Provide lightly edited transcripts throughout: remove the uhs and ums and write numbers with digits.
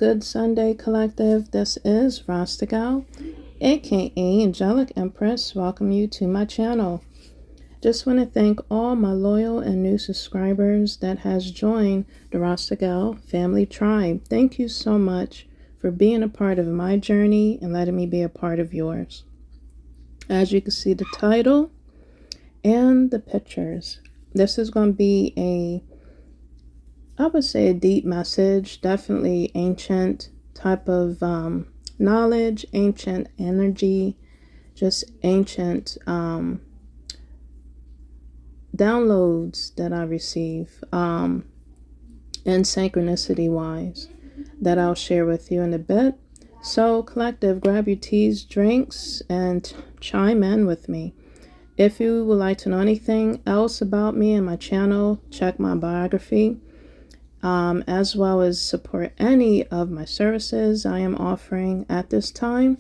good Sunday, collective? This is Rasta Gal, aka Angelic Empress. Welcome you to my channel. Just want to thank all my loyal and new subscribers that has joined the Rasta Gal family tribe. Thank you so much for being a part of my journey and letting me be a part of yours. As you can see the title and the pictures, this is going to be I would say a deep message, definitely ancient type of knowledge, ancient energy, just ancient downloads that I receive, and synchronicity wise, that I'll share with you in a bit. So collective, grab your teas, drinks, and chime in with me. If you would like to know anything else about me and my channel, check my biography. As well as support any of my services I am offering at this time,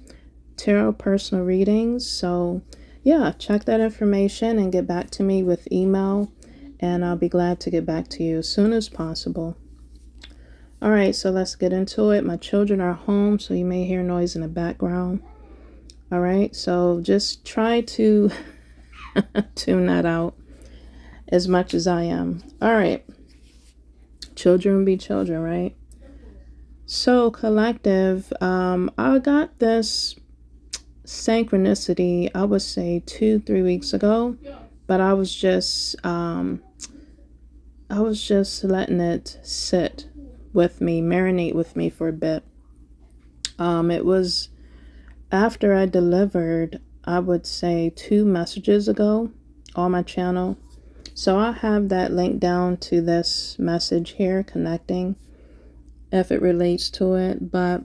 tarot personal readings. So yeah, check that information and get back to me with email, and I'll be glad to get back to you as soon as possible. All right, so let's get into it. My children are home, so you may hear noise in the background. All right, so just try to tune that out as much as I am. All right. Children be children, right? So collective, I got this synchronicity, I would say 2-3 weeks ago, but I was just letting it sit with me, marinate with me for a bit. It was after I delivered, I would say 2 messages ago on my channel. So I'll have that link down to this message here, connecting, if it relates to it. But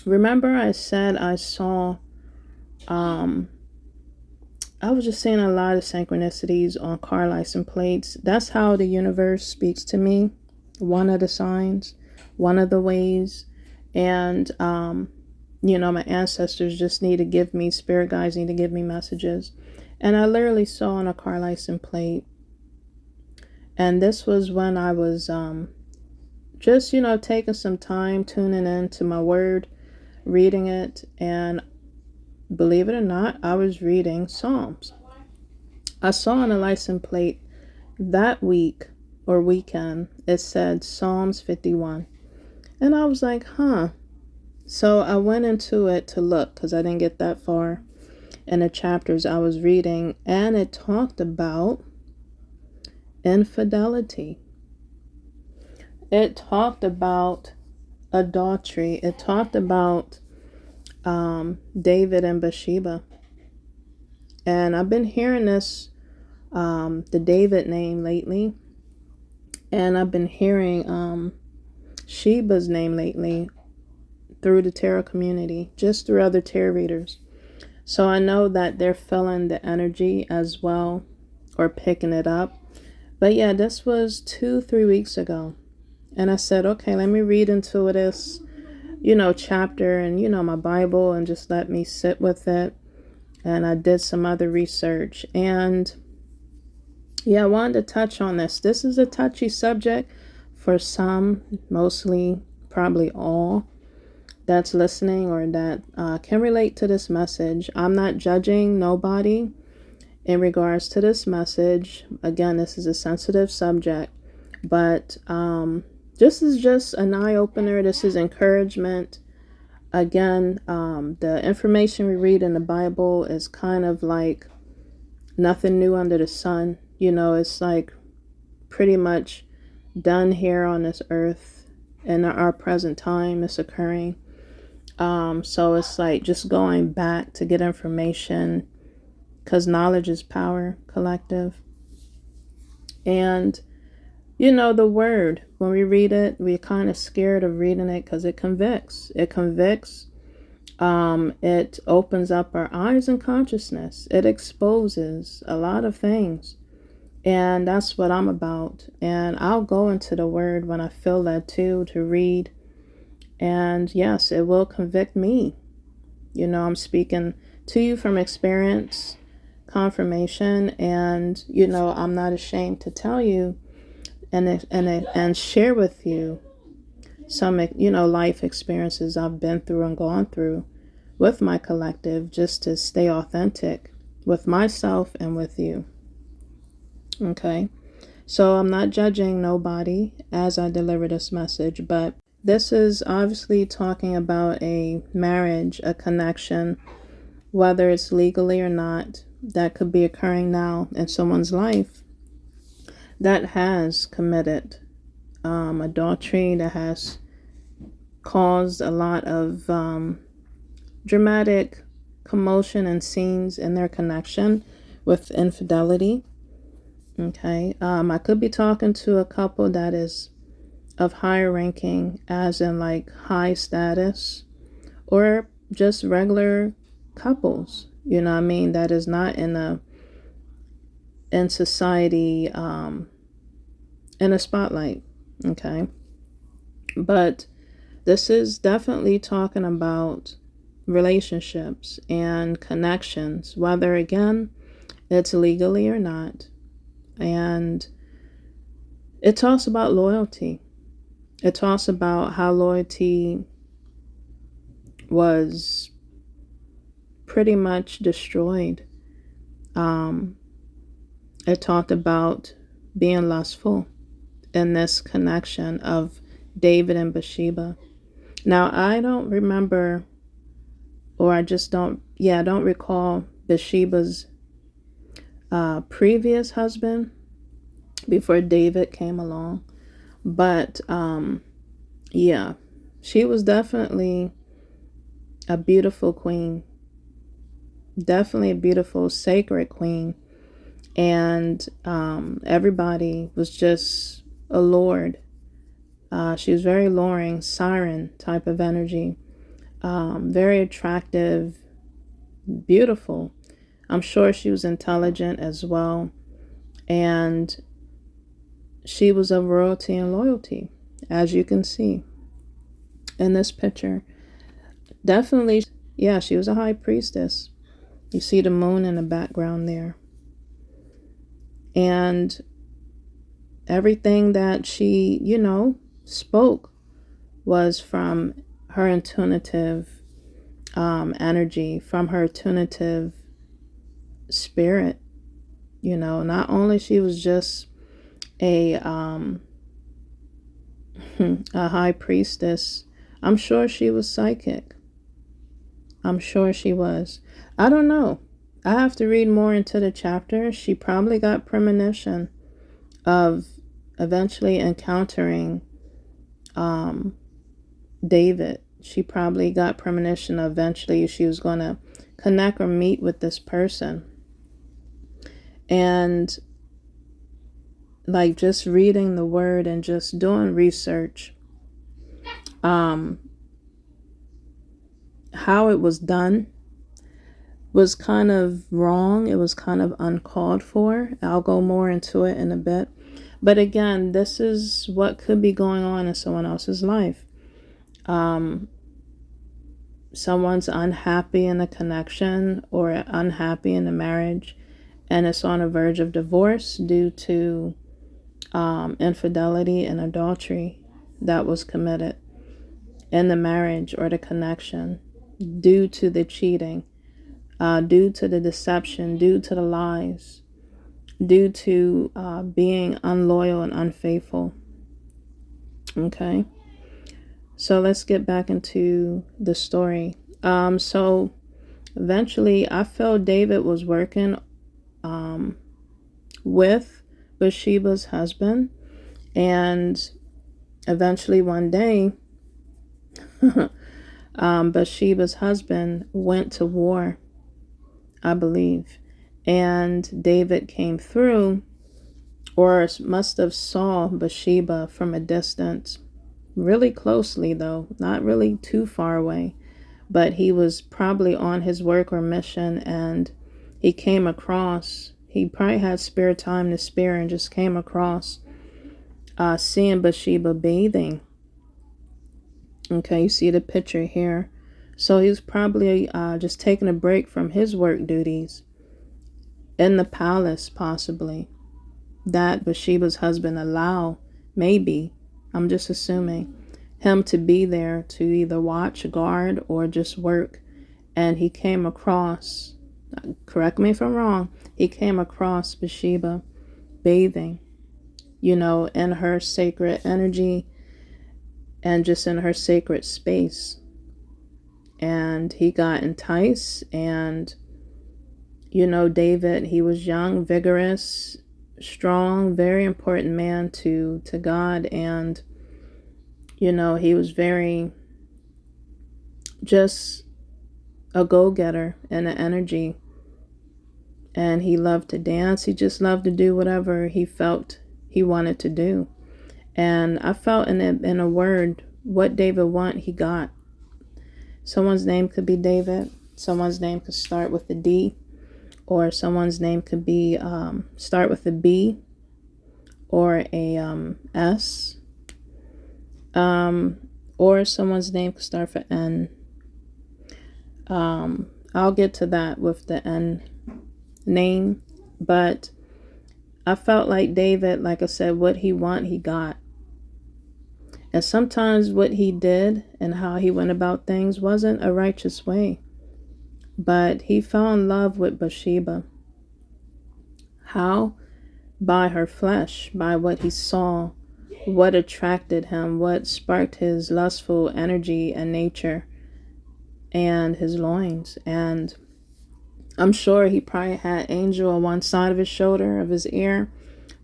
remember I said I saw, I was just seeing a lot of synchronicities on car license plates. That's how the universe speaks to me. One of the signs, one of the ways. And, you know, my ancestors just need to give me, spirit guides need to give me messages. And I literally saw on a car license plate. And this was when I was just, you know, taking some time, tuning into my word, reading it. And believe it or not, I was reading Psalms. I saw on a license plate that week or weekend, it said Psalms 51. And I was like, huh. So I went into it to look because I didn't get that far in the chapters I was reading, and it talked about infidelity. It talked about adultery. It talked about David and Bathsheba. And I've been hearing this, the David name lately, and I've been hearing Sheba's name lately through the tarot community, just through other tarot readers. So I know that they're feeling the energy as well, or picking it up. But yeah, this was 2-3 weeks ago. And I said, okay, let me read into this, you know, chapter and, you know, my Bible, and just let me sit with it. And I did some other research. And yeah, I wanted to touch on this. This is a touchy subject for some, mostly, probably all that's listening or that can relate to this message. I'm not judging nobody in regards to this message. Again, this is a sensitive subject, but this is just an eye-opener. This is encouragement. Again, the information we read in the Bible is kind of like nothing new under the sun. You know, it's like pretty much done here on this earth in our present time. It's occurring. So it's like just going back to get information, because knowledge is power, collective. And, you know, the word, when we read it, we're kind of scared of reading it because it convicts. It convicts. It opens up our eyes and consciousness. It exposes a lot of things. And that's what I'm about. And I'll go into the word when I feel led to read. And yes, it will convict me. You know, I'm speaking to you from experience, confirmation, and, you know, I'm not ashamed to tell you and share with you some, life experiences I've been through and gone through with my collective, just to stay authentic with myself and with you. Okay. So I'm not judging nobody as I deliver this message, but this is obviously talking about a marriage, a connection, whether it's legally or not, that could be occurring now in someone's life that has committed adultery, that has caused a lot of dramatic commotion and scenes in their connection with infidelity. Okay. I could be talking to a couple that is of higher ranking, as in like high status, or just regular couples, you know what I mean, that is not in society, in a spotlight. Okay. But this is definitely talking about relationships and connections, whether again it's legally or not. And it talks about loyalty. It talks about how loyalty was pretty much destroyed. It talked about being lustful in this connection of David and Bathsheba. Now, I don't remember, or I just don't, I don't recall Bathsheba's previous husband before David came along. But yeah, she was definitely a beautiful queen. Definitely a beautiful, sacred queen. And everybody was just allured. She was very alluring, siren type of energy. Very attractive, beautiful. I'm sure she was intelligent as well. And she was of royalty and loyalty, as you can see in this picture. Definitely, yeah, she was a high priestess. You see the moon in the background there. And everything that she, spoke was from her intunitive energy, from her intunitive spirit. Not only she was just a a high priestess, I'm sure she was psychic. I'm sure she was. I don't know. I have to read more into the chapter. She probably got premonition of eventually encountering David. She probably got premonition of eventually she was going to connect or meet with this person. And like just reading the word and just doing research, how it was done was kind of wrong. It was kind of uncalled for. I'll go more into it in a bit. But again, this is what could be going on in someone else's life. Someone's unhappy in a connection or unhappy in a marriage, and it's on the verge of divorce due to infidelity and adultery that was committed in the marriage or the connection, due to the cheating, due to the deception, due to the lies, due to being unloyal and unfaithful. Okay, so let's get back into the story. So eventually I felt David was working with Bathsheba's husband, and eventually one day Bathsheba's husband went to war, I believe, and David came through, or must have saw Bathsheba from a distance, really closely though, not really too far away, but he was probably on his work or mission, and he came across, he probably had spare time to spare, and just came across seeing Bathsheba bathing. Okay, you see the picture here. So he was probably just taking a break from his work duties in the palace, possibly, that Bathsheba's husband allowed, maybe, I'm just assuming, him to be there to either watch, guard, or just work. And he came across, correct me if I'm wrong, he came across Bathsheba bathing, in her sacred energy and just in her sacred space. And he got enticed, and David, he was young, vigorous, strong, very important man to God. And he was very just a go-getter and an energy, and he loved to dance. He just loved to do whatever he felt he wanted to do. And I felt in a word, what David want, he got. Someone's name could be David. Someone's name could start with a D, or someone's name could be start with a B or a S, or someone's name could start for N. I'll get to that with the N name, but I felt like David, like I said, what he want, he got. And sometimes what he did and how he went about things wasn't a righteous way. But he fell in love with Bathsheba. How? By her flesh, by what he saw, what attracted him, what sparked his lustful energy and nature and his loins. And I'm sure he probably had angel on one side of his shoulder, of his ear,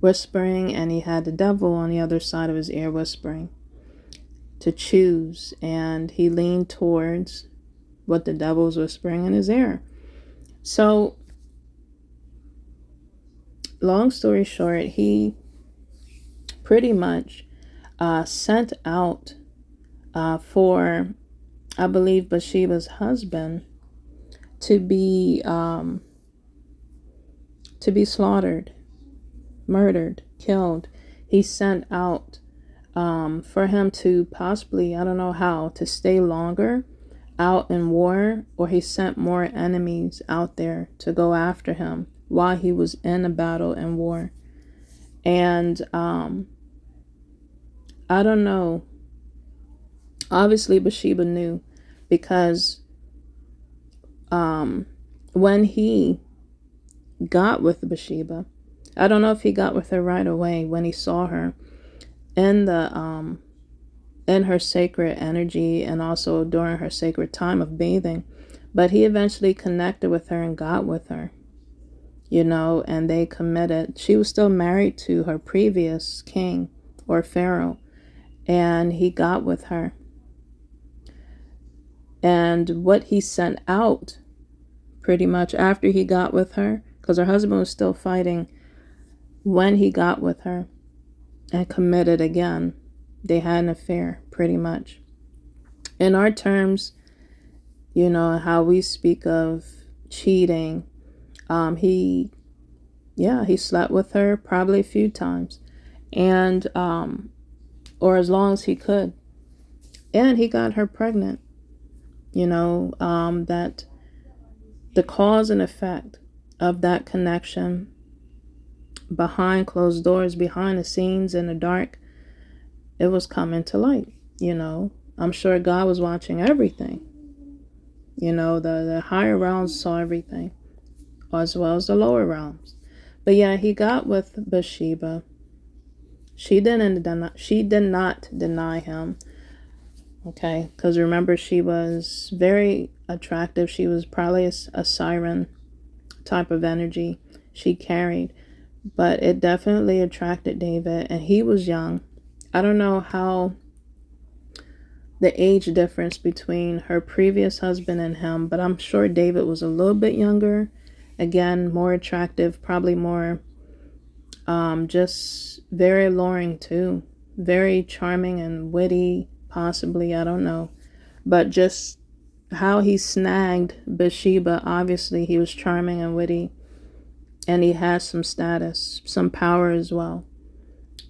whispering, and he had the devil on the other side of his ear whispering to choose. And he leaned towards what the devil was whispering in his ear. So, long story short, he pretty much sent out for, I believe, Bathsheba's husband to be slaughtered, murdered, killed. He sent out for him to possibly, I don't know how, to stay longer out in war, or he sent more enemies out there to go after him while he was in a battle and war. And I don't know. Obviously, Bathsheba knew, because when he got with Bathsheba, I don't know if he got with her right away when he saw her in the in her sacred energy and also during her sacred time of bathing, but he eventually connected with her and got with her, and they committed. She was still married to her previous king or pharaoh, and he got with her. And what he sent out pretty much after he got with her, because her husband was still fighting when he got with her and committed again, they had an affair pretty much. In our terms, how we speak of cheating, he slept with her probably a few times, and or as long as he could, and he got her pregnant. That the cause and effect of that connection behind closed doors, behind the scenes, in the dark, it was coming to light. I'm sure God was watching everything. The higher realms saw everything, as well as the lower realms. But yeah, he got with Bathsheba. She did not deny him. Okay, because remember, she was very attractive. She was probably a siren type of energy she carried, but it definitely attracted David, and he was young. I don't know how the age difference between her previous husband and him, but I'm sure David was a little bit younger. Again, more attractive, probably more just very alluring too. Very charming and witty, possibly, I don't know. But just how he snagged Bathsheba, obviously he was charming and witty. And he has some status, some power as well.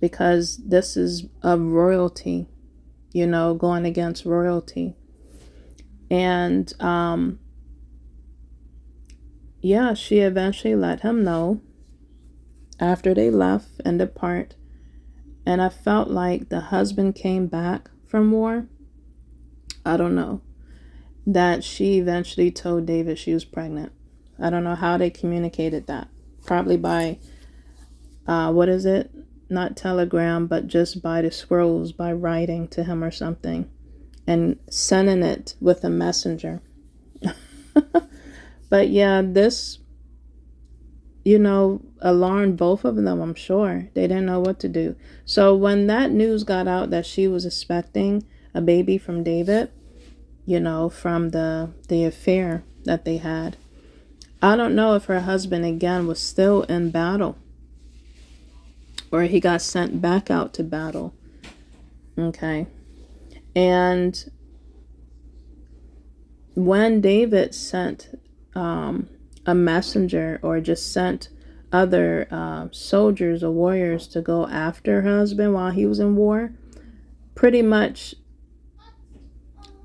Because this is of royalty, going against royalty. And she eventually let him know after they left and depart. And I felt like the husband came back from war. I don't know. That she eventually told David she was pregnant. I don't know how they communicated that. Probably by, what is it? Not telegram, but just by the scrolls, by writing to him or something. And sending it with a messenger. But yeah, this, alarmed both of them, I'm sure. They didn't know what to do. So when that news got out that she was expecting a baby from David, from the affair that they had, I don't know if her husband again was still in battle or he got sent back out to battle. Okay. And when David sent a messenger or just sent other soldiers or warriors to go after her husband while he was in war, pretty much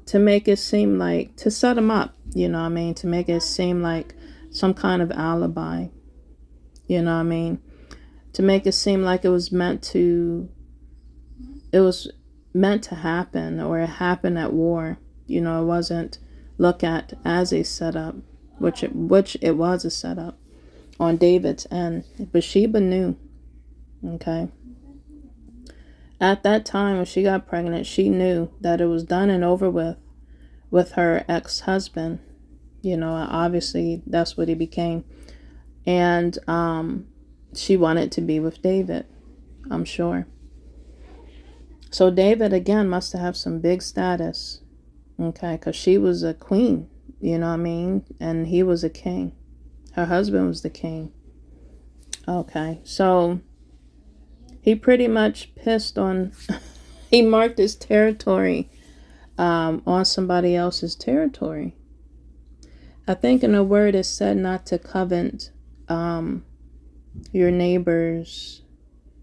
to make it seem like, to set him up, to make it seem like some kind of alibi, to make it seem like it was meant to happen, or it happened at war. It wasn't looked at as a setup, which it was a setup on David's end. Bathsheba knew. Okay. At that time when she got pregnant, she knew that it was done and over with her ex-husband. Obviously that's what he became. And she wanted to be with David, I'm sure. So David, again, must have some big status, okay, because she was a queen, and he was a king. Her husband was the king. Okay, so he pretty much pissed on, he marked his territory on somebody else's territory. I think in the word it said not to covet your neighbors,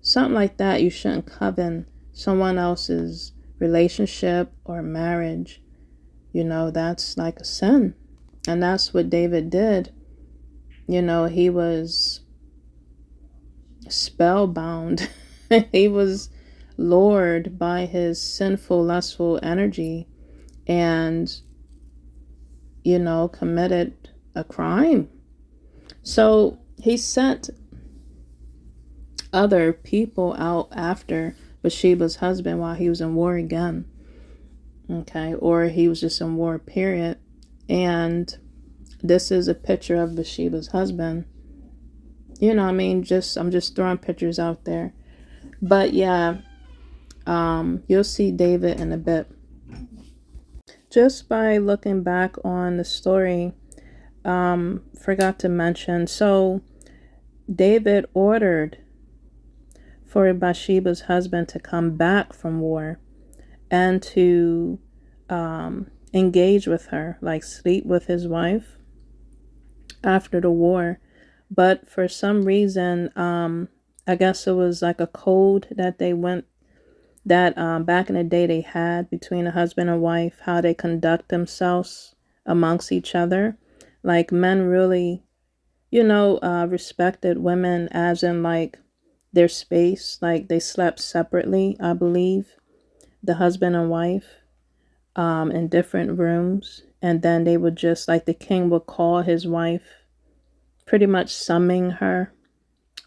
something like that. You shouldn't covet someone else's relationship or marriage. That's like a sin. And that's what David did. He was spellbound. He was lured by his sinful, lustful energy and, committed a crime. So he sent other people out after Bathsheba's husband while he was in war again. Okay, or he was just in war, period. And this is a picture of Bathsheba's husband. I'm just throwing pictures out there. But yeah, you'll see David in a bit. Just by looking back on the story, forgot to mention, so David ordered for Bathsheba's husband to come back from war and to engage with her, like sleep with his wife after the war. But for some reason, I guess it was like a code that they went, that back in the day they had between a husband and wife, how they conduct themselves amongst each other. Like men really, respected women as in like their space, like they slept separately, I believe, the husband and wife, in different rooms. And then they would just, like, the king would call his wife, pretty much summoning her,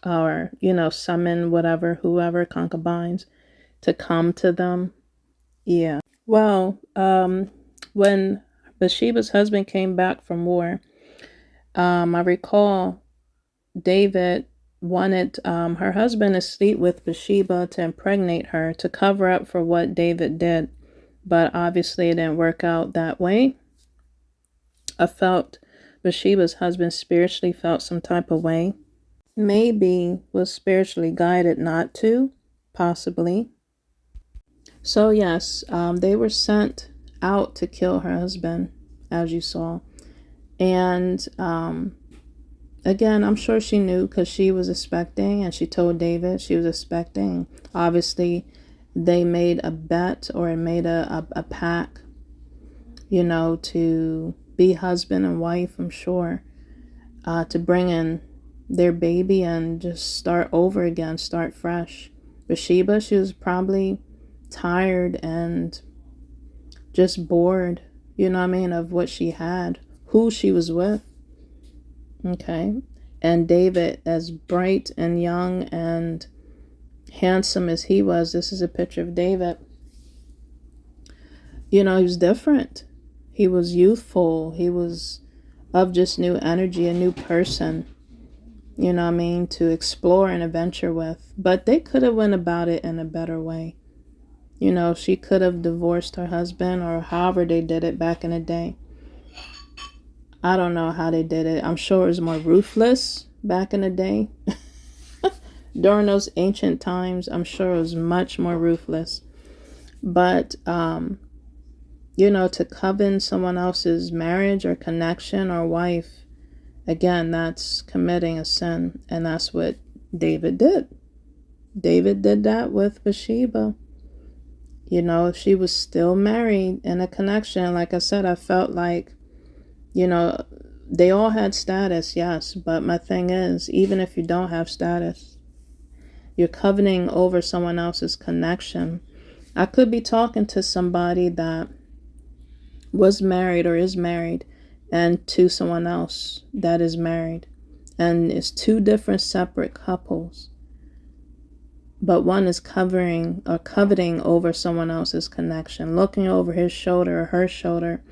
or, summon whoever concubines to come to them. Yeah. Well, when Bathsheba's husband came back from war, I recall David wanted her husband to sleep with Bathsheba to impregnate her, to cover up for what David did. But obviously it didn't work out that way. I felt Bathsheba's husband spiritually felt some type of way. Maybe was spiritually guided not to, possibly. So yes, they were sent out to kill her husband, as you saw. And again, I'm sure she knew because she was expecting, and she told David she was expecting. Obviously, they made a bet or made a pact, to be husband and wife, I'm sure, to bring in their baby and just start over again, start fresh. Bathsheba, she was probably tired and just bored, you know what I mean, of what she had, who she was with. Okay. And David, as bright and young and handsome as he was, this is a picture of David. You know, he was different. He was youthful. He was of just new energy, a new person, you know what I mean, to explore and adventure with. But they could have went about it in a better way. You know, she could have divorced her husband, or however they did it back in the day. I don't know how they did it. I'm sure it was more ruthless back in the day. During those ancient times, I'm sure it was much more ruthless. But, you know, to covet someone else's marriage or connection or wife, again, that's committing a sin. And that's what David did. David did that with Bathsheba. You know, she was still married in a connection. Like I said, I felt like, you know, they all had status, yes. But my thing is, even if you don't have status, you're coveting over someone else's connection. I could be talking to somebody that was married or is married, and to someone else that is married. And it's two different separate couples. But one is covering or coveting over someone else's connection, looking over his shoulder or her shoulder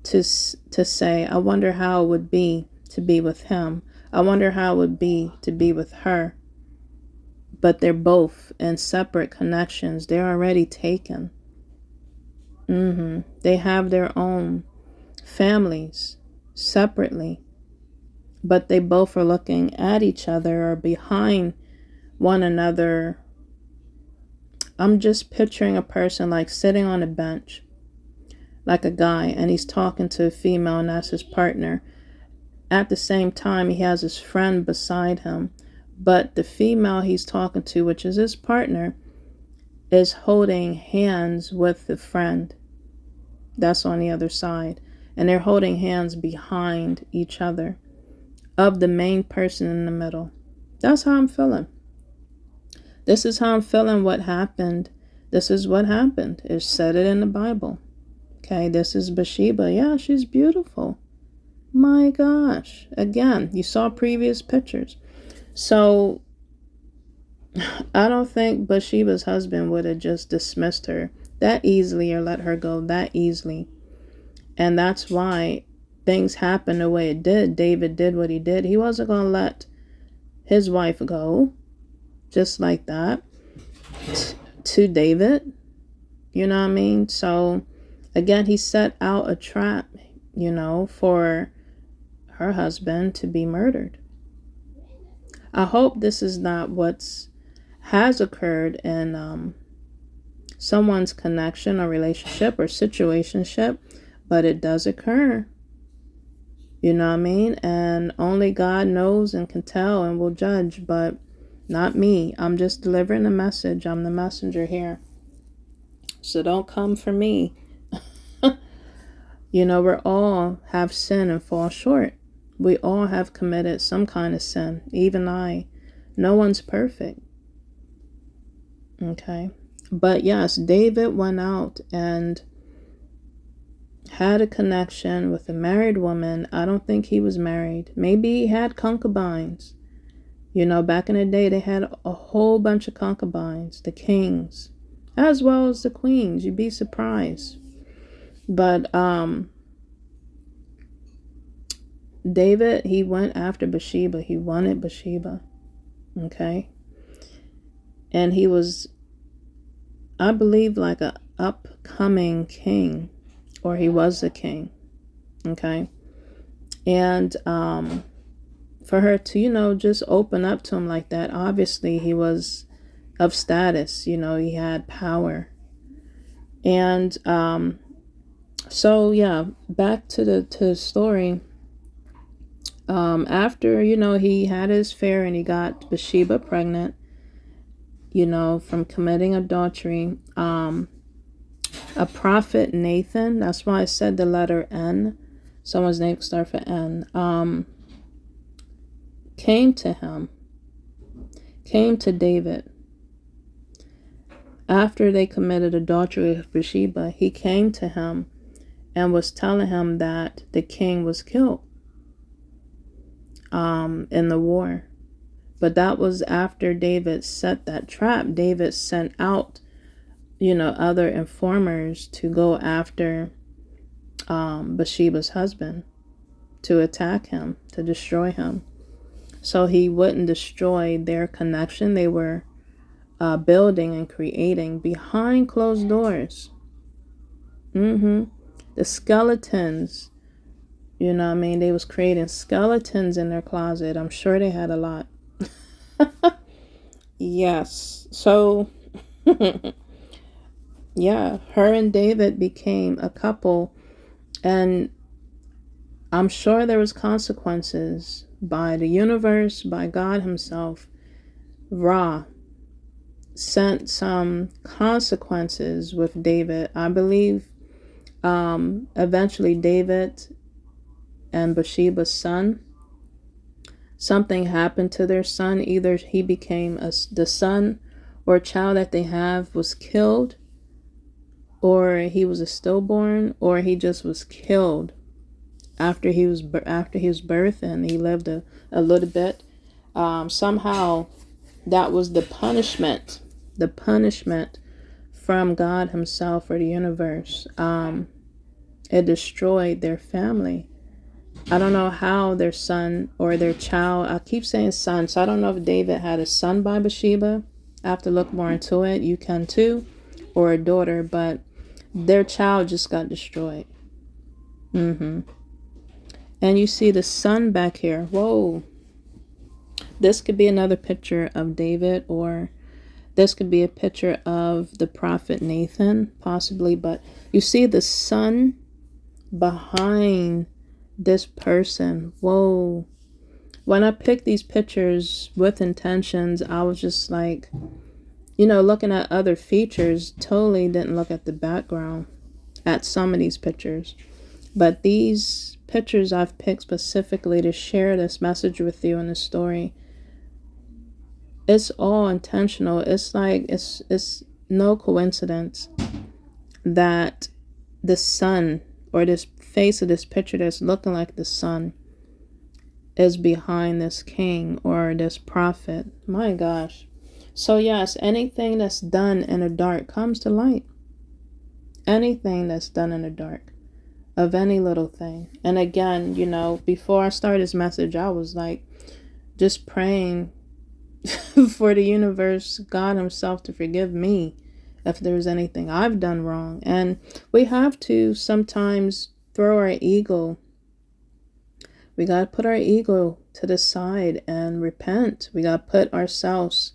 to say, I wonder how it would be to be with him. I wonder how it would be to be with her. But they're both in separate connections. They're already taken. They have their own families separately. But they both are looking at each other or behind one another. I'm just picturing a person like sitting on a bench, like a guy, and he's talking to a female, and that's his partner. At the same time, he has his friend beside him, but the female he's talking to, which is his partner, is holding hands with the friend that's on the other side, and they're holding hands behind each other of the main person in the middle. That's how I'm feeling. This is how I'm feeling what happened. This is what happened. It said it in the Bible. Okay, this is Bathsheba. Yeah, she's beautiful. My gosh. Again, you saw previous pictures. So, I don't think Bathsheba's husband would have just dismissed her that easily or let her go that easily. And that's why things happened the way it did. David did what he did. He wasn't going to let his wife go just like that to David. You know what I mean? So, again, he set out a trap, you know, for her husband to be murdered. I hope this is not what has occurred in someone's connection or relationship or situationship, but it does occur. You know what I mean? And only God knows and can tell and will judge, but not me. I'm just delivering a message. I'm the messenger here. So don't come for me. You know, we all have sin and fall short. We all have committed some kind of sin. Even I. No one's perfect. Okay. But yes, David went out and had a connection with a married woman. I don't think he was married. Maybe he had concubines. You know, back in the day, they had a whole bunch of concubines, the kings, as well as the queens. You'd be surprised. But David, he went after Bathsheba. He wanted Bathsheba. Okay. And he was, I believe, like a upcoming king, or he was a king. Okay. And for her to, you know, just open up to him like that, obviously he was of status, you know, he had power. And so yeah, back to the story. After, you know, he had his affair and he got Bathsheba pregnant, you know, from committing adultery, a prophet, Nathan, that's why I said the letter N, someone's name could start for N, came to him, came to David, After they committed adultery with Bathsheba, he came to him and was telling him that the king was killed in the war. But that was after David set that trap. David sent out, other informers to go after Bathsheba's husband, to attack him, to destroy him. So he wouldn't destroy their connection they were building and creating behind closed doors. The skeletons, they was creating skeletons in their closet. I'm sure they had a lot. Yes. So, yeah, her and David became a couple, and I'm sure there was consequences by the universe, by God himself. Ra sent some consequences with David. I believe eventually David and Bathsheba's son, something happened to their son. Either he became the son or child that they have was killed, or he was a stillborn, or he just was killed after he was birthed, and he lived a little bit. Somehow that was the punishment from God himself or the universe. It destroyed their family. I don't know how their son or their child, I keep saying son, so I don't know if David had a son by Bathsheba. I have to look more into it. You can too, or a daughter, but their child just got destroyed. And you see the sun back here. Whoa. This could be another picture of David, or this could be a picture of the prophet Nathan, possibly. But you see the sun behind this person. Whoa. When I picked these pictures with intentions, I was just like, looking at other features, totally didn't look at the background at some of these pictures. But these pictures I've picked specifically to share this message with you in the story. It's all intentional. It's like, it's no coincidence that the sun, or this face of this picture that's looking like the sun, is behind this king or this prophet. My gosh. So yes, anything that's done in the dark comes to light. Anything that's done in the dark, of any little thing. And again, before I started this message, I was like just praying for the universe, God himself, to forgive me if there's anything I've done wrong. And we have to sometimes throw our ego. We got to put our ego to the side and repent. We got to put ourselves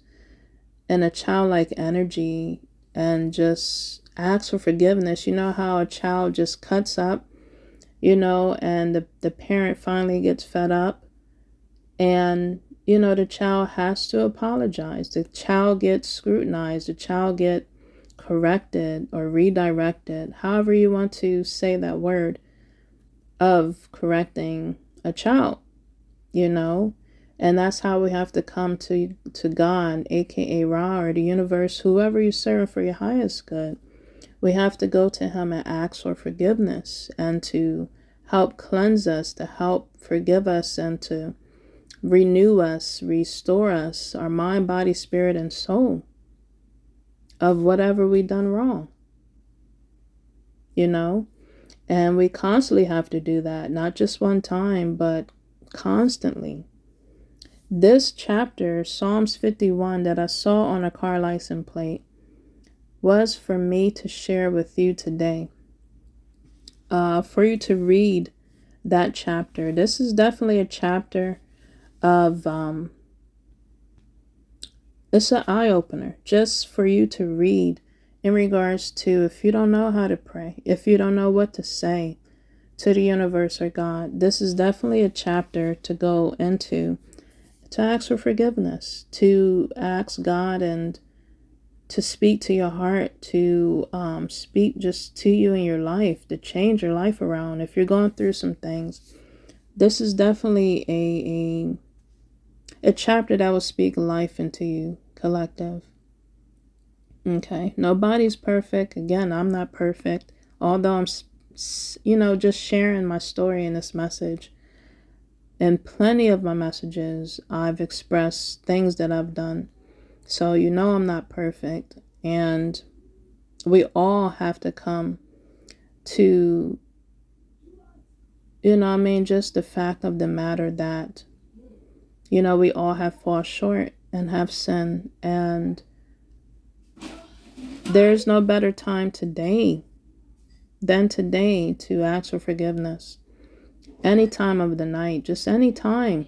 in a childlike energy and just ask for forgiveness. You know how a child just cuts up, and the parent finally gets fed up, and the child has to apologize. The child gets scrutinized. The child gets corrected or redirected. However you want to say that word of correcting a child, And that's how we have to come to God, aka Ra, or the universe, whoever you serve for your highest good. We have to go to him and ask for forgiveness and to help cleanse us, to help forgive us, and to renew us, restore us, our mind, body, spirit, and soul, of whatever we done wrong, And we constantly have to do that, not just one time, but constantly. This chapter, Psalms 51, that I saw on a car license plate, was for me to share with you today. For you to read that chapter. This is definitely a chapter of, it's an eye-opener just for you to read in regards to, if you don't know how to pray, if you don't know what to say to the universe or God, this is definitely a chapter to go into, to ask for forgiveness, to ask God and to speak to your heart, to speak just to you in your life, to change your life around. If you're going through some things, this is definitely a chapter that will speak life into you, collective. Okay. Nobody's perfect. Again, I'm not perfect. Although I'm, just sharing my story in this message. In plenty of my messages, I've expressed things that I've done. So, I'm not perfect. And we all have to come to, just the fact of the matter that, we all have fallen short and have sinned. And there's no better time than today to ask for forgiveness. Any time of the night, just any time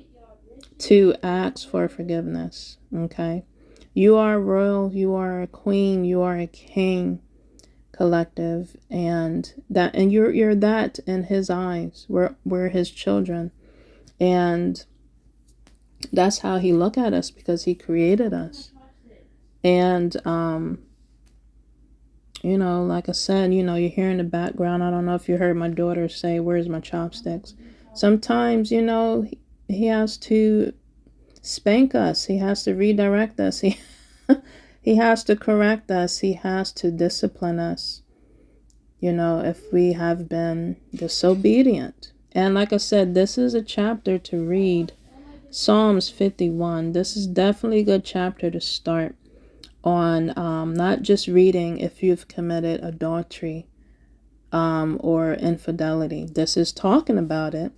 to ask for forgiveness. Okay? You are royal, you are a queen, you are a king, collective, and you're that in his eyes. We're his children. And that's how he look at us, because he created us. And like I said, you hear in the background, I don't know if you heard my daughter say, "Where's my chopsticks?" Sometimes, he has to spank us. He has to redirect us. He has to correct us. He has to discipline us, if we have been disobedient. And like I said, this is a chapter to read. Psalms 51. This is definitely a good chapter to start on, not just reading if you've committed adultery or infidelity. This is talking about it,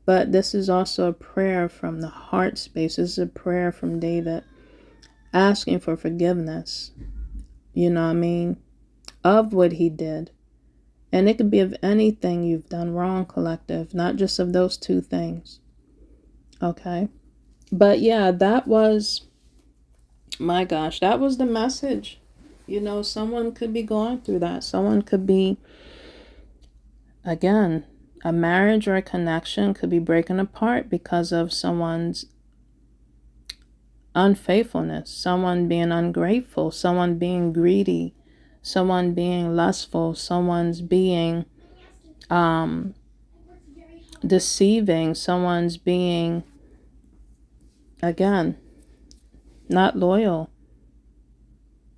but this is also a prayer from the heart space. This is a prayer from David asking for forgiveness, of what he did. And it could be of anything you've done wrong, collective, not just of those two things. Okay? But yeah, that was, my gosh, that was the message. Someone could be going through that. Someone could be, again, a marriage or a connection could be breaking apart because of someone's unfaithfulness, someone being ungrateful, someone being greedy, someone being lustful, someone's being deceiving, someone's being, again, not loyal.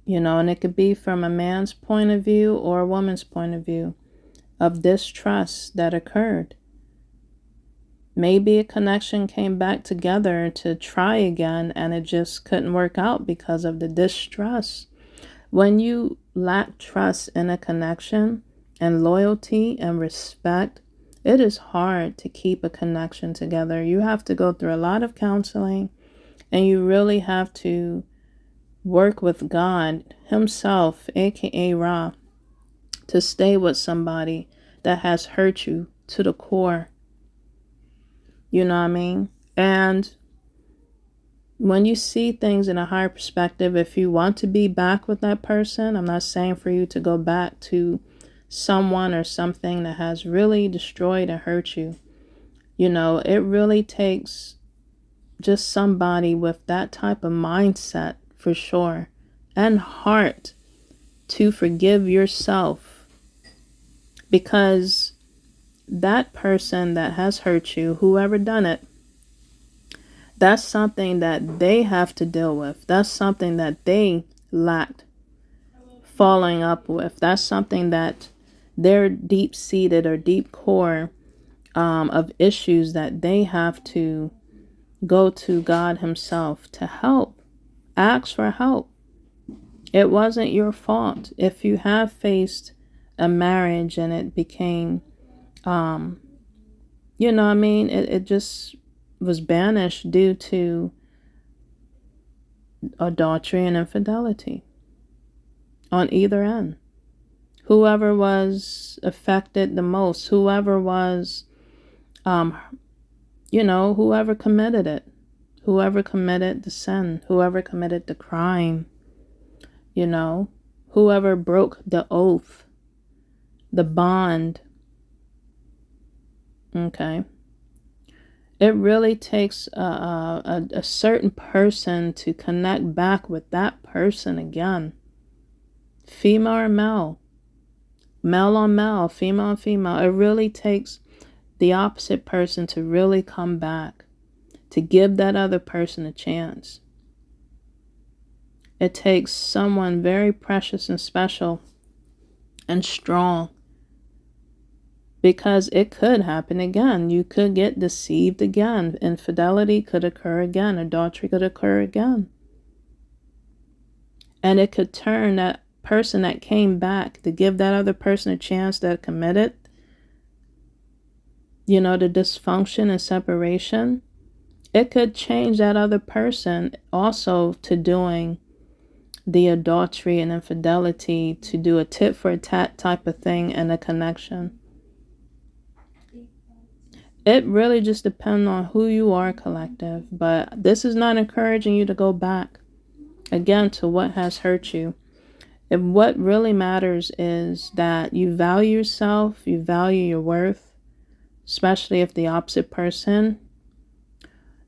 And it could be from a man's point of view or a woman's point of view of distrust that occurred. Maybe a connection came back together to try again and it just couldn't work out because of the distrust. When you lack trust in a connection and loyalty and respect, it is hard to keep a connection together. You have to go through a lot of counseling, and you really have to work with God himself, aka Ra, to stay with somebody that has hurt you to the core. You know what I mean? And when you see things in a higher perspective, if you want to be back with that person, I'm not saying for you to go back to someone or something that has really destroyed and hurt you. It really takes just somebody with that type of mindset, for sure, and heart, to forgive yourself, because that person that has hurt you, whoever done it, that's something that they have to deal with. That's something that they lacked following up with. That's something that they're deep-seated or deep core of issues that they have to go to God himself to help. Ask for help. It wasn't your fault. If you have faced a marriage and it became, it just was banished due to adultery and infidelity on either end. Whoever was affected the most, whoever was, whoever committed it, whoever committed the sin, whoever committed the crime, whoever broke the oath, the bond. Okay. It really takes a certain person to connect back with that person again. Female or male, male on male, female on female. It really takes the opposite person to really come back, to give that other person a chance. It takes someone very precious and special and strong, because it could happen again. You could get deceived again. Infidelity could occur again. Adultery could occur again. And it could turn that person that came back to give that other person a chance that committed, the dysfunction and separation. It could change that other person also to doing the adultery and infidelity, to do a tit for tat type of thing in a connection. It really just depends on who you are, collective. But this is not encouraging you to go back again to what has hurt you. And what really matters is that you value yourself, you value your worth, especially if the opposite person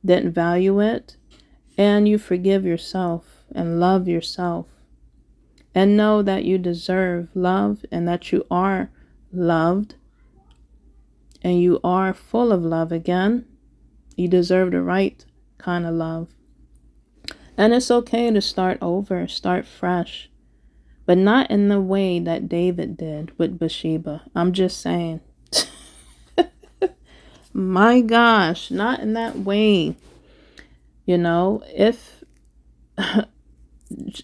didn't value it, and you forgive yourself and love yourself and know that you deserve love and that you are loved and you are full of love again. You deserve the right kind of love. And it's okay to start over, start fresh, but not in the way that David did with Bathsheba. I'm just saying. My gosh, not in that way. If,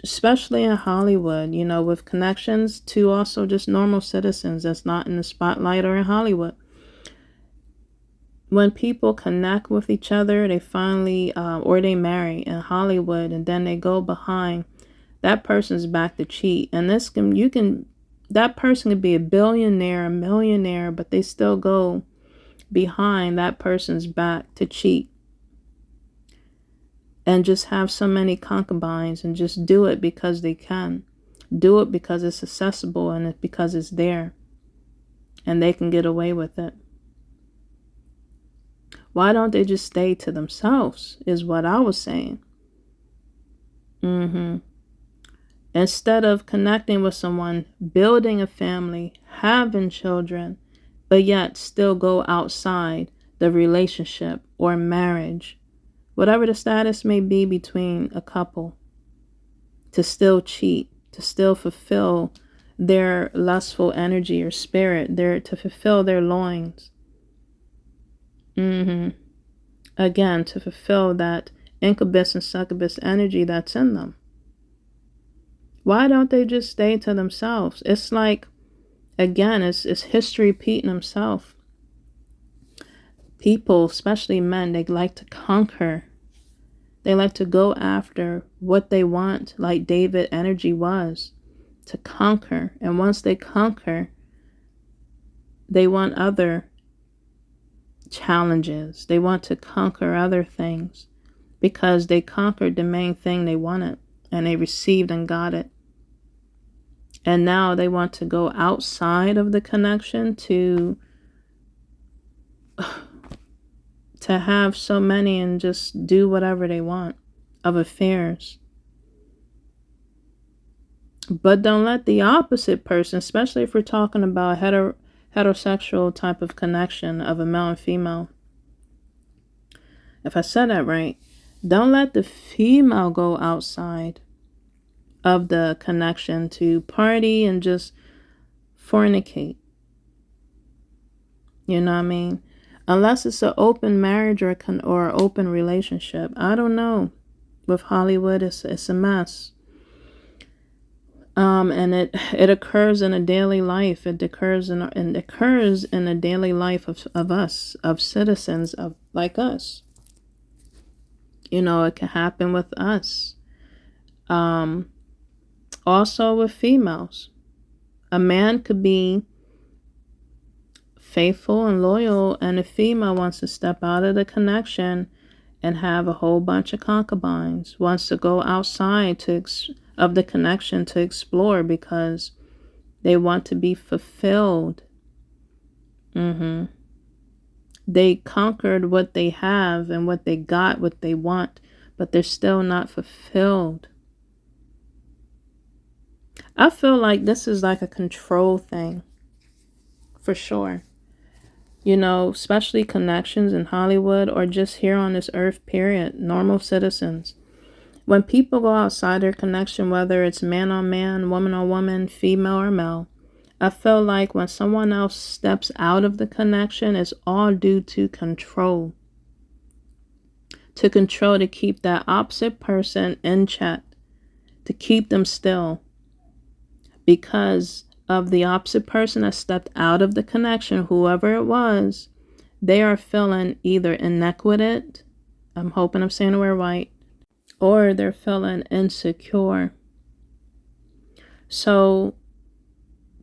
especially in Hollywood, with connections to also just normal citizens that's not in the spotlight or in Hollywood. When people connect with each other, they finally, or they marry in Hollywood, and then they go behind that person's back to cheat. And that person could be a billionaire, a millionaire, but they still go behind that person's back to cheat. And just have so many concubines and just do it because they can. Do it because it's accessible and it's because it's there. And they can get away with it. Why don't they just stay to themselves, is what I was saying. Instead of connecting with someone, building a family, having children, but yet still go outside the relationship or marriage, whatever the status may be between a couple, to still cheat, to still fulfill their lustful energy or spirit, to fulfill their loins. Again, to fulfill that incubus and succubus energy that's in them. Why don't they just stay to themselves? It's like, again, it's history repeating itself. People, especially men, they like to conquer. They like to go after what they want, like David energy was, to conquer. And once they conquer, they want other challenges. They want to conquer other things because they conquered the main thing they wanted and they received and got it. And now they want to go outside of the connection to have so many and just do whatever they want of affairs. But don't let the opposite person, especially if we're talking about heterosexual type of connection of a male and female. If I said that right, don't let the female go outside of the connection to party and just fornicate. You know what I mean? Unless it's an open marriage or open relationship. I don't know. With Hollywood, it's a mess. And it occurs in a daily life. It occurs in a daily life of us, of citizens of like us. It can happen with us. Also with females. A man could be faithful and loyal, and a female wants to step out of the connection and have a whole bunch of concubines, wants to go outside of the connection to explore because they want to be fulfilled. They conquered what they have and what they got, what they want, but they're still not fulfilled. I feel like this is like a control thing, for sure. Especially connections in Hollywood or just here on this earth, period. Normal citizens. When people go outside their connection, whether it's man on man, woman on woman, female or male, I feel like when someone else steps out of the connection, it's all due to control. To control, to keep that opposite person in check, to keep them still. Because of the opposite person that stepped out of the connection, whoever it was, they are feeling either inequited, I'm hoping I'm saying the word right, or they're feeling insecure. So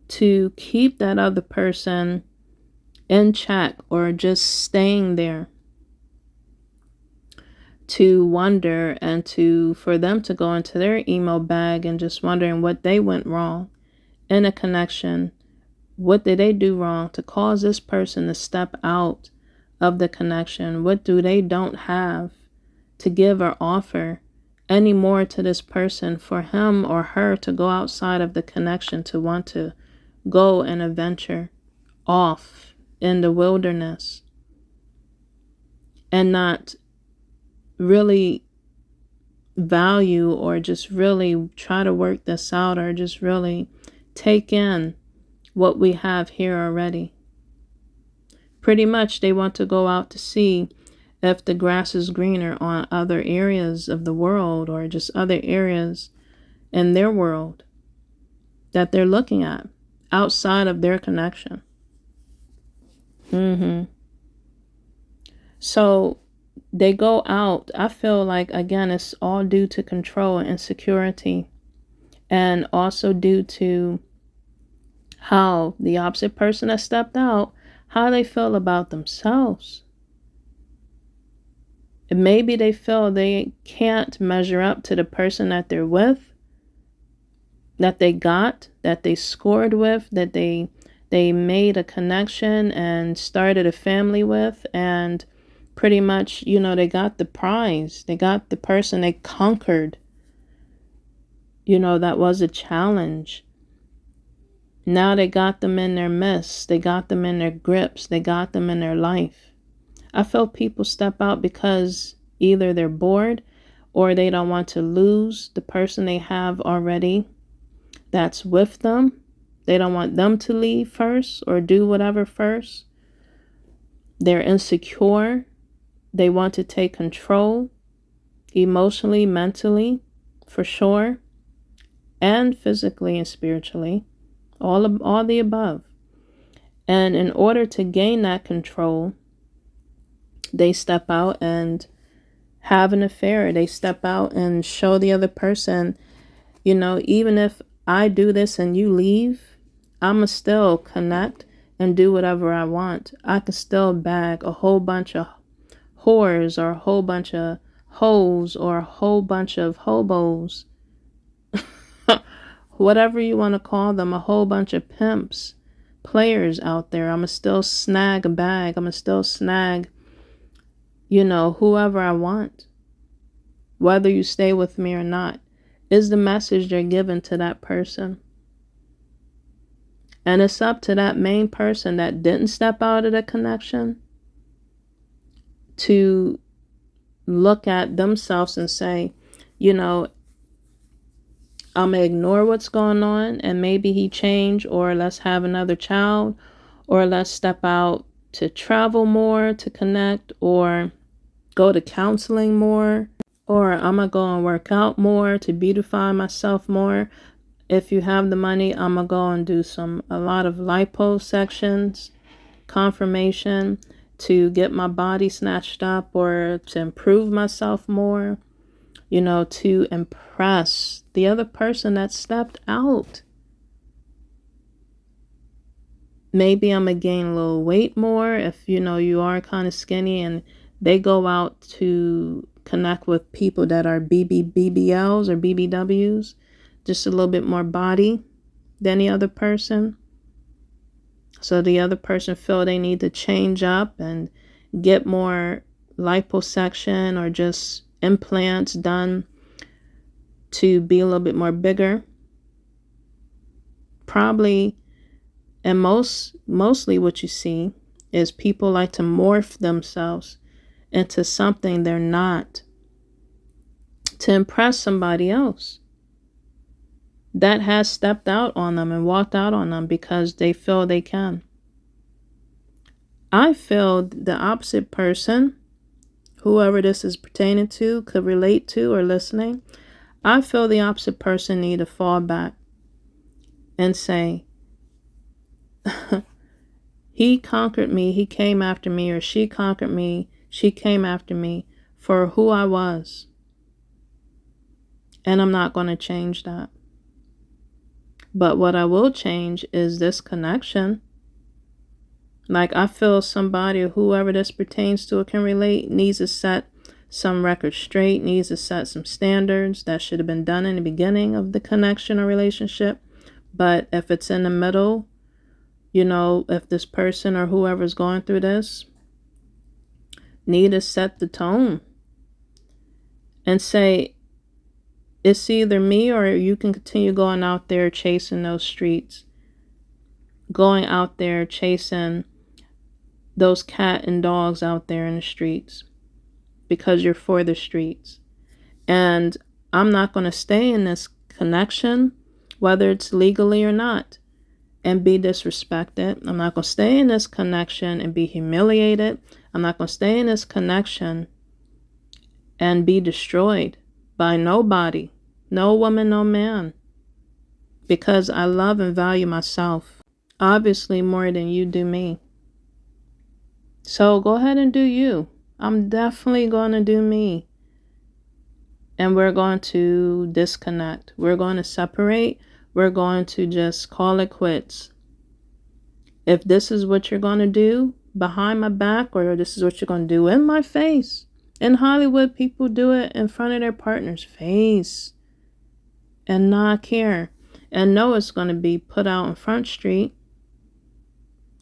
to keep that other person in check or just staying there, to wonder and for them to go into their emo bag and just wondering what they went wrong in a connection. What did they do wrong to cause this person to step out of the connection? What do they don't have to give or offer anymore to this person for him or her to go outside of the connection, to want to go and adventure off in the wilderness and not really value or just really try to work this out or just really take in what we have here already. Pretty much they want to go out to see if the grass is greener on other areas of the world or just other areas in their world that they're looking at outside of their connection. So they go out. I feel like, again, it's all due to control and insecurity, and also due to how the opposite person that stepped out, how they feel about themselves. And maybe they feel they can't measure up to the person that they're with, that they got, that they scored with, that they made a connection and started a family with, and pretty much, they got the prize. They got the person they conquered. That was a challenge. Now they got them in their midst. They got them in their grips. They got them in their life. I feel people step out because either they're bored or they don't want to lose the person they have already that's with them. They don't want them to leave first or do whatever first. They're insecure. They want to take control emotionally, mentally, for sure, and physically and spiritually, all the above. And in order to gain that control, they step out and have an affair. They step out and show the other person, even if I do this and you leave, I'ma still connect and do whatever I want. I can still bag a whole bunch of whores or a whole bunch of hoes or a whole bunch of hobos. Whatever you want to call them, a whole bunch of pimps, players out there. I'ma still snag a bag. I'ma still snag, whoever I want. Whether you stay with me or not, is the message they're giving to that person. And it's up to that main person that didn't step out of the connection to look at themselves and say, I'm going to ignore what's going on and maybe he changed, or let's have another child, or let's step out to travel more, to connect, or go to counseling more, or I'm going to go and work out more to beautify myself more. If you have the money, I'm going to go and do a lot of liposections, confirmation, to get my body snatched up or to improve myself more, to impress the other person that stepped out. Maybe I'm going to gain a little weight more if, you are kind of skinny, and they go out to connect with people that are BBLs or BBWs, just a little bit more body than the other person. So the other person feel they need to change up and get more liposuction or just implants done to be a little bit more bigger. Probably, and mostly what you see is people like to morph themselves into something they're not. to impress somebody else that has stepped out on them and walked out on them because they feel they can. I feel the opposite person, whoever this is pertaining to, could relate to or listening. I feel the opposite person need to fall back and say, he conquered me, he came after me, or she conquered me, she came after me for who I was. And I'm not going to change that. But what I will change is this connection. Like, I feel somebody, or whoever this pertains to can relate, needs to set some records straight, needs to set some standards that should have been done in the beginning of the connection or relationship. But if it's in the middle, you know, if this person or whoever's going through this need to set the tone and say, it's either me or you can continue going out there chasing those streets, going out there chasing those cat and dogs out there in the streets because you're for the streets. And I'm not going to stay in this connection, whether it's legally or not, and be disrespected. I'm not going to stay in this connection and be humiliated. I'm not going to stay in this connection and be destroyed by nobody, no woman, no man, because I love and value myself, obviously more than you do me. So go ahead and do you. I'm definitely going to do me. And we're going to disconnect. We're going to separate. We're going to just call it quits. If this is what you're going to do behind my back, or this is what you're going to do in my face. In Hollywood, people do it in front of their partner's face and not care and know it's going to be put out on Front Street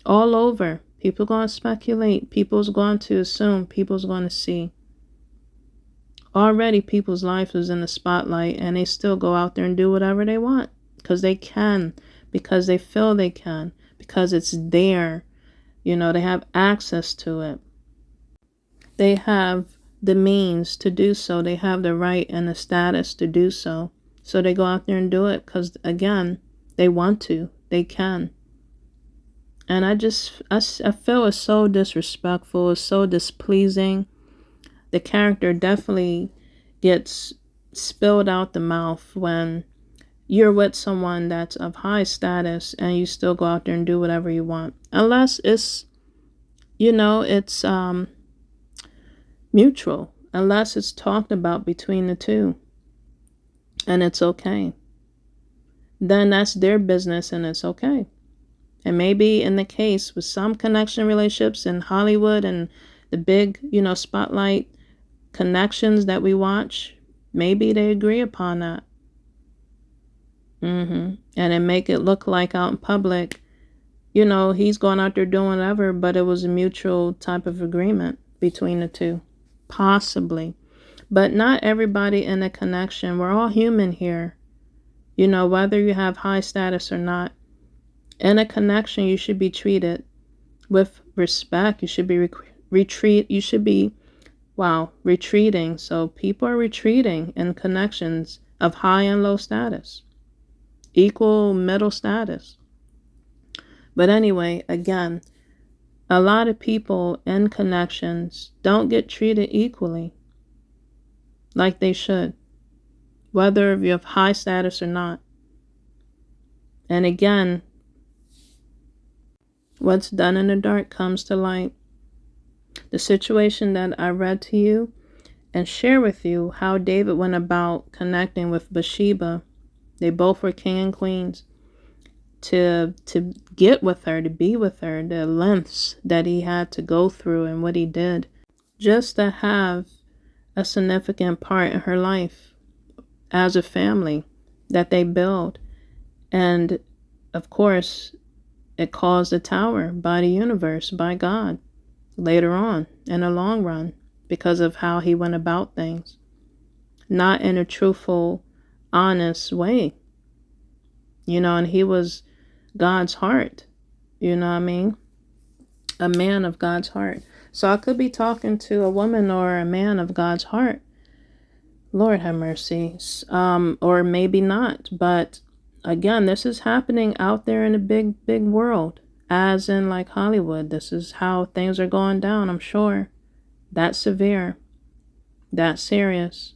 all over. People going to speculate. People's going to assume. People's going to see. Already people's life is in the spotlight and they still go out there and do whatever they want because they can, because they feel they can, because it's there. You know, they have access to it. They have the means to do so. They have the right and the status to do so. So they go out there and do it because, again, they want to. They can. And I feel it's so disrespectful. It's so displeasing. The character definitely gets spilled out the mouth when you're with someone that's of high status and you still go out there and do whatever you want. Unless it's, you know, it's mutual. Unless it's talked about between the two. And it's okay. Then that's their business and it's okay. And maybe in the case with some connection relationships in Hollywood and the big, you know, spotlight connections that we watch, maybe they agree upon that. And then make it look like out in public, you know, he's going out there doing whatever, but it was a mutual type of agreement between the two. Possibly. But not everybody in a connection. We're all human here. You know, whether you have high status or not. In a connection, you should be treated with respect. You should be retreating. So people are retreating in connections of high and low status, equal middle status. But anyway, again, a lot of people in connections don't get treated equally like they should, whether you have high status or not. And again, what's done in the dark comes to light. The situation that I read to you and share with you how David went about connecting with Bathsheba. They both were king and queens. To get with her, to be with her, the lengths that he had to go through and what he did just to have a significant part in her life as a family that they build. And of course, it caused a tower by the universe, by God, later on in the long run, because of how he went about things. Not in a truthful, honest way. You know, and he was God's heart. You know what I mean? A man of God's heart. So I could be talking to a woman or a man of God's heart Lord have mercy. Or maybe not. But again, this is happening out there in the big world, as in like Hollywood. This is how things are going down, I'm sure. That's severe. That's serious.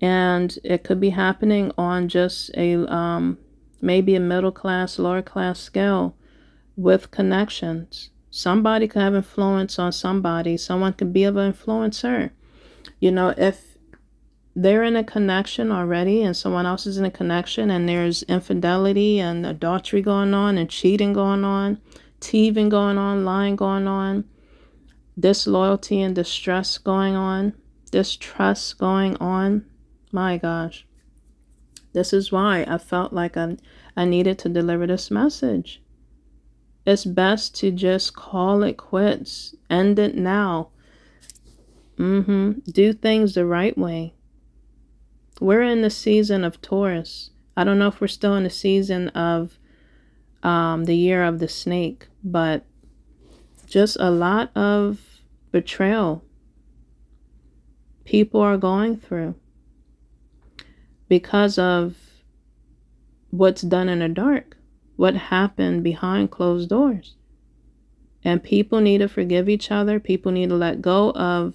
And it could be happening on just a maybe a middle class, lower class scale with connections. Somebody could have influence on somebody. Someone could be of an influencer. If they're in a connection already and someone else is in a connection and there's infidelity and adultery going on and cheating going on, thieving going on, lying going on, disloyalty and distress going on, distrust going on. My gosh. This is why I felt like I needed to deliver this message. It's best to just call it quits. End it now. Do things the right way. We're in the season of Taurus. I don't know if we're still in the season of the year of the snake, but just a lot of betrayal people are going through because of what's done in the dark, what happened behind closed doors. And people need to forgive each other. People need to let go of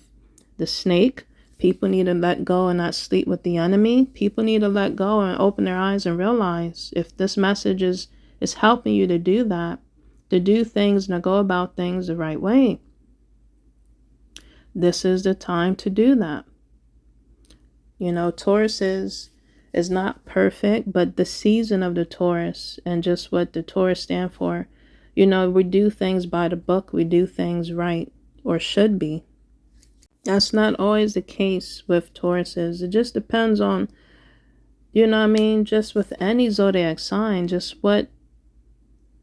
the snake. People need to let go and not sleep with the enemy. People need to let go and open their eyes and realize if this message is helping you to do that, to do things and to go about things the right way. This is the time to do that. Taurus is not perfect, but the season of the Taurus and just what the Taurus stand for, we do things by the book. We do things right, or should be. That's not always the case with Tauruses. It just depends on, just with any zodiac sign, just what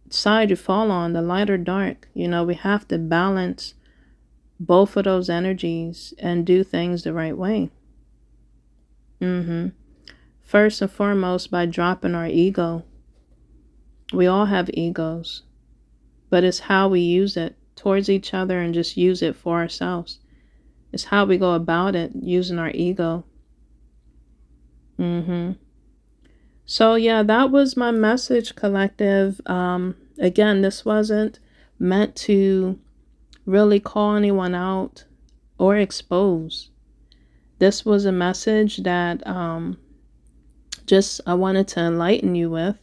side you fall on, the light or dark. We have to balance both of those energies and do things the right way. First and foremost, by dropping our ego. We all have egos, but it's how we use it towards each other and just use it for ourselves. It's how we go about it, using our ego. So yeah, that was my message, collective. Again, this wasn't meant to really call anyone out or expose. This was a message that I wanted to enlighten you with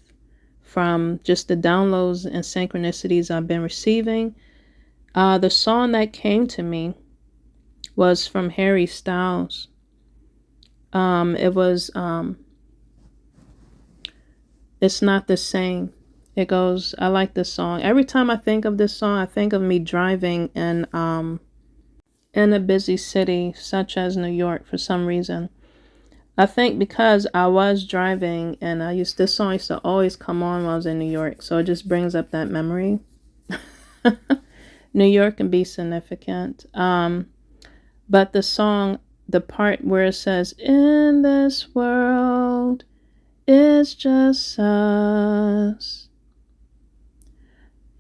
from just the downloads and synchronicities I've been receiving. The song that came to me was from Harry Styles. It was It's Not the Same. It goes, I like this song. Every time I think of this song, I think of me driving in a busy city such as New York for some reason. I think because I was driving and this song used to always come on while I was in New York. So it just brings up that memory. New York can be significant. But the song, the part where it says, in this world, it's just us.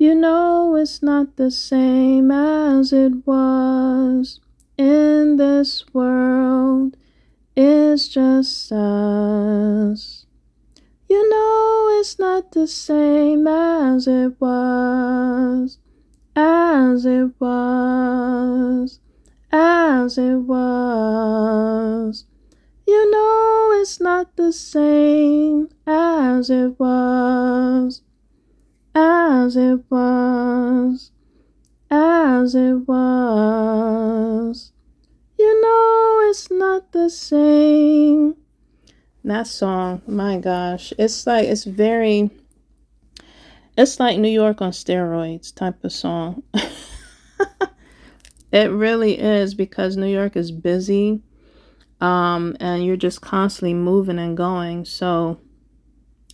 It's not the same as it was. In this world, it's just us. It's not the same as it was. As it was. As it was. It's not the same as it was. As it was. As it was. It's not the same. That song, my gosh, it's like New York on steroids type of song. It really is, because New York is busy, and you're just constantly moving and going. So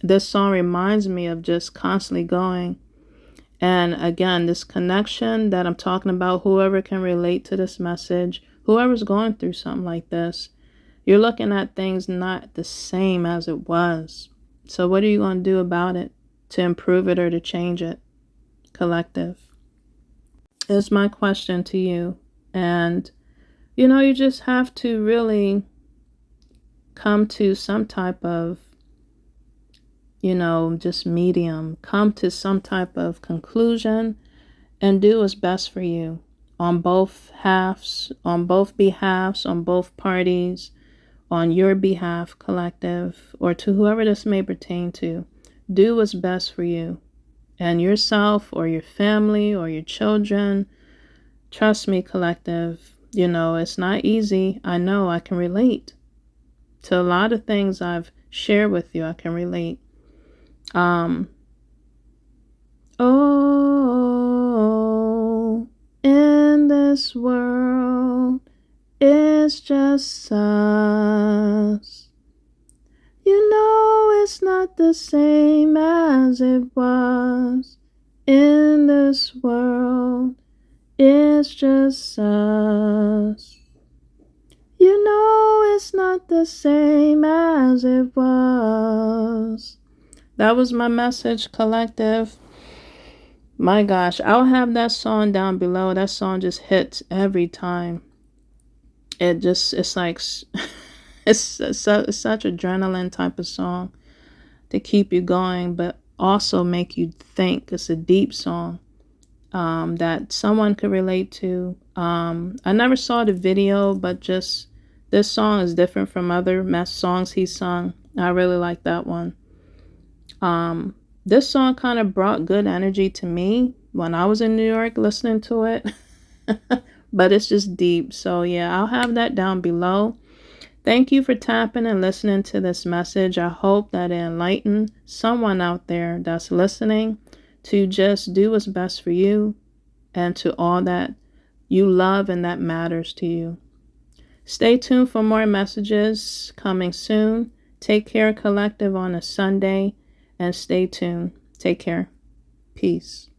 this song reminds me of just constantly going. And again, this connection that I'm talking about, whoever can relate to this message, whoever's going through something like this, you're looking at things not the same as it was. So what are you going to do about it to improve it or to change it, collective? Is my question to you. And, you just have to really come to some type of, just medium, come to some type of conclusion and do what's best for you on both halves, on both behalves, on both parties, on your behalf, collective, or to whoever this may pertain to. Do what's best for you and yourself or your family or your children. Trust me, collective, it's not easy. I know, I can relate to a lot of things I've shared with you. I can relate. Oh, in this world, it's just us. It's not the same as it was. In this world, it's just us. It's not the same as it was. That was my message, collective. My gosh, I'll have that song down below. That song just hits every time. It's like, it's such adrenaline type of song to keep you going, but also make you think. It's a deep song that someone could relate to. I never saw the video, but just this song is different from other songs he sung. I really like that one. This song kind of brought good energy to me when I was in New York listening to it. But it's just deep. So yeah, I'll have that down below. Thank you for tapping and listening to this message. I hope that it enlightened someone out there that's listening to just do what's best for you and to all that you love and that matters to you. Stay tuned for more messages coming soon. Take care, collective, on a Sunday, and stay tuned. Take care. Peace.